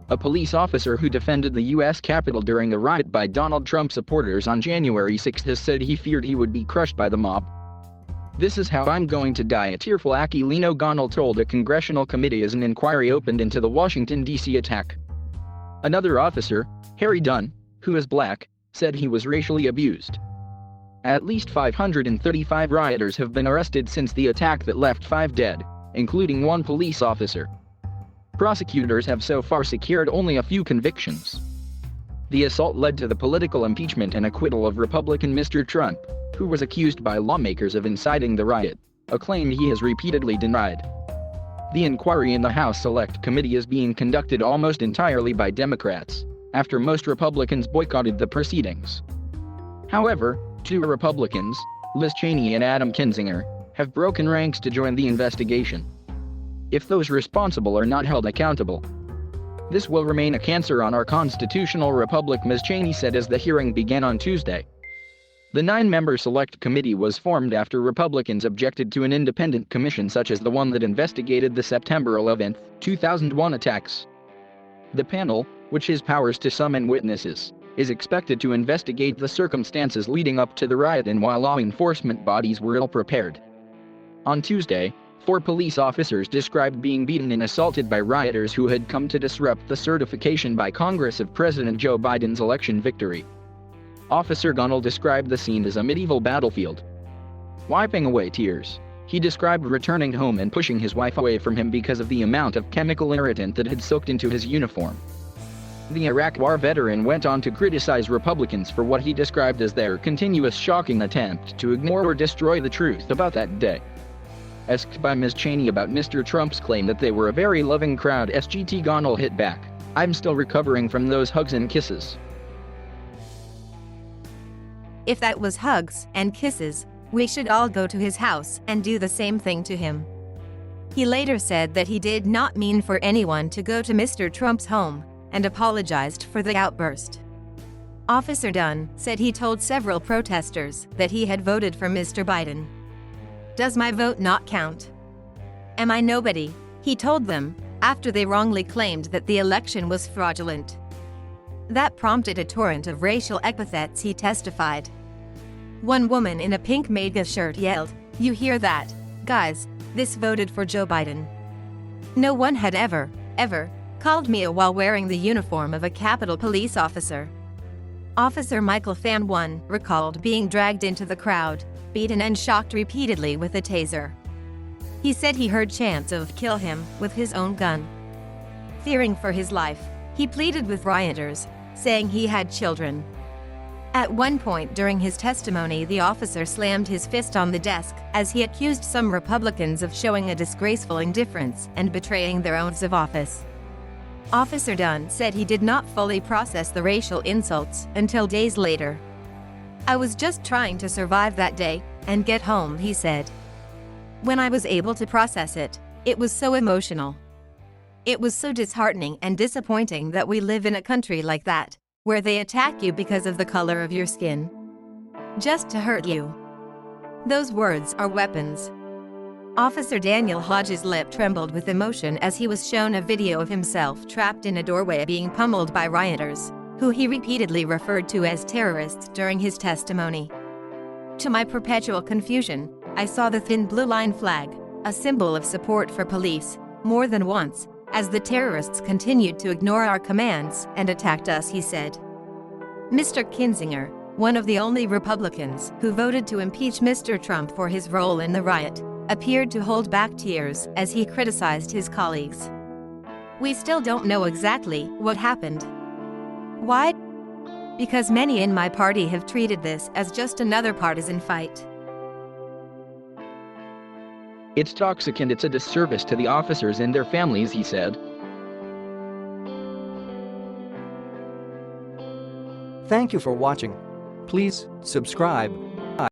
a police officer who defended the U.S. Capitol during a riot by Donald Trump supporters on January 6, has said he feared he would be crushed by the mob. "This is how I'm going to die," a tearful Aquilino Gonell told a congressional committee as an inquiry opened into the Washington, D.C. attack. Another officer, Dunn, who is black, said he was racially abused. At least 535 rioters have been arrested since the attack that left 5 dead, including 1 police officer. Prosecutors have so far secured only a few convictions. The assault led to the political impeachment and acquittal of Republican Mr. Trump, who was accused by lawmakers of inciting the riot, a claim he has repeatedly denied. The inquiry in the House Select Committee is being conducted almost entirely by Democrats, after most Republicans boycotted the proceedings. However, 2 Republicans, Liz Cheney and Adam Kinzinger, have broken ranks to join the investigation. If those responsible are not held accountable, this will remain a cancer on our constitutional republic, Ms. Cheney said as the hearing began on Tuesday. The 9-member Select Committee was formed after Republicans objected to an independent commission such as the one that investigated the September 11, 2001 attacks. The panel, which has powers to summon witnesses, is expected to investigate the circumstances leading up to the riot and while law enforcement bodies were ill-prepared. On Tuesday, 4 police officers described being beaten and assaulted by rioters who had come to disrupt the certification by Congress of President Joe Biden's election victory. Officer Gonell described the scene as a medieval battlefield. Wiping away tears, he described returning home and pushing his wife away from him because of the amount of chemical irritant that had soaked into his uniform. The Iraq War veteran went on to criticize Republicans for what he described as their continuous shocking attempt to ignore or destroy the truth about that day. Asked by Ms. Cheney about Mr. Trump's claim that they were a very loving crowd, SGT Gonell hit back, "I'm still recovering from those hugs and kisses." If that was hugs and kisses, we should all go to his house and do the same thing to him. He later said that he did not mean for anyone to go to Mr. Trump's home, and apologized for the outburst. Officer Dunn said he told several protesters that he had voted for Mr. Biden. "Does my vote not count? Am I nobody?" he told them, after they wrongly claimed that the election was fraudulent. That prompted a torrent of racial epithets, he testified. One woman in a pink MAGA shirt yelled, "You hear that, guys? This voted for Joe Biden." No one had ever called me a while wearing the uniform of a Capitol police officer. Officer Michael Fan recalled being dragged into the crowd, beaten and shocked repeatedly with a taser. He said he heard chants of "kill him" with his own gun. Fearing for his life, he pleaded with rioters, saying he had children. At one point during his testimony, the officer slammed his fist on the desk as he accused some Republicans of showing a disgraceful indifference and betraying their oaths of office. Officer Dunn said he did not fully process the racial insults until days later. "I was just trying to survive that day and get home," he said. "When I was able to process it, it was so emotional. It was so disheartening and disappointing that we live in a country like that, where they attack you because of the color of your skin. Just to hurt you. Those words are weapons." Officer Daniel Hodges' lip trembled with emotion as he was shown a video of himself trapped in a doorway being pummeled by rioters, who he repeatedly referred to as terrorists during his testimony. "To my perpetual confusion, I saw the thin blue line flag, a symbol of support for police, more than once, as the terrorists continued to ignore our commands and attacked us," he said. Mr. Kinzinger, one of the only Republicans who voted to impeach Mr. Trump for his role in the riot, appeared to hold back tears as he criticized his colleagues. "We still don't know exactly what happened. Why? Because many in my party have treated this as just another partisan fight. It's toxic and it's a disservice to the officers and their families," he said. Thank you for watching. Please subscribe.